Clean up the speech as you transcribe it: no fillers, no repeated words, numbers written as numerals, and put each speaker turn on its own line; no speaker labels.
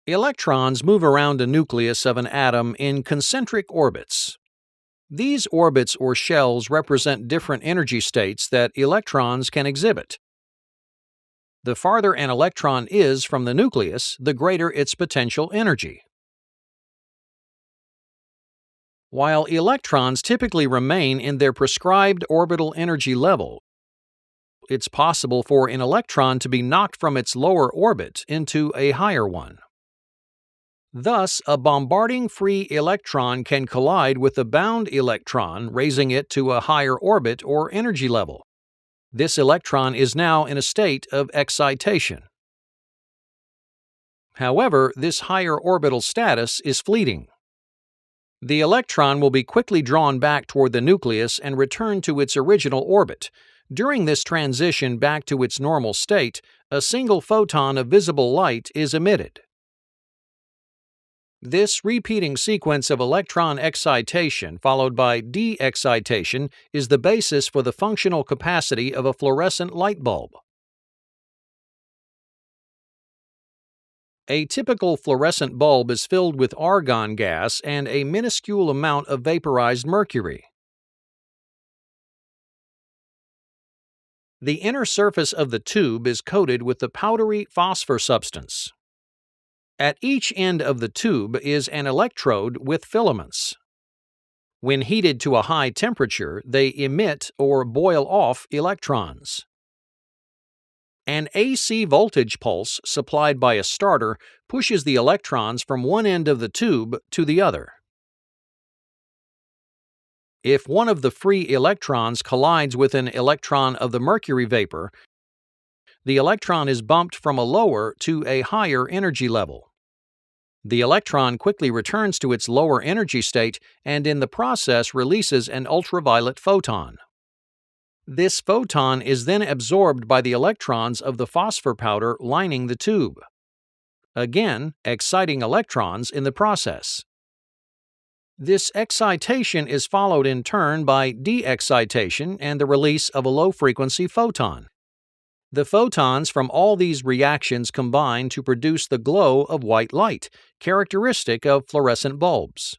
Electrons move around the nucleus of an atom in concentric orbits. These orbits or shells represent different energy states that electrons can exhibit. The farther an electron is from the nucleus, the greater its potential energy. While electrons typically remain in their prescribed orbital energy level, it's possible for an electron to be knocked from its lower orbit into a higher one. Thus, a bombarding free electron can collide with a bound electron, raising it to a higher orbit or energy level. This electron is now in a state of excitation. However, this higher orbital status is fleeting. The electron will be quickly drawn back toward the nucleus and return to its original orbit. During this transition back to its normal state, a single photon of visible light is emitted. This repeating sequence of electron excitation followed by de-excitation is the basis for the functional capacity of a fluorescent light bulb. A typical fluorescent bulb is filled with argon gas and a minuscule amount of vaporized mercury. The inner surface of the tube is coated with the powdery phosphor substance. At each end of the tube is an electrode with filaments. When heated to a high temperature, they emit or boil off electrons. An AC voltage pulse supplied by a starter pushes the electrons from one end of the tube to the other. If one of the free electrons collides with an electron of the mercury vapor, the electron is bumped from a lower to a higher energy level. The electron quickly returns to its lower energy state and in the process releases an ultraviolet photon. This photon is then absorbed by the electrons of the phosphor powder lining the tube, again exciting electrons in the process. This excitation is followed in turn by de-excitation and the release of a low-frequency photon. The photons from all these reactions combine to produce the glow of white light, characteristic of fluorescent bulbs.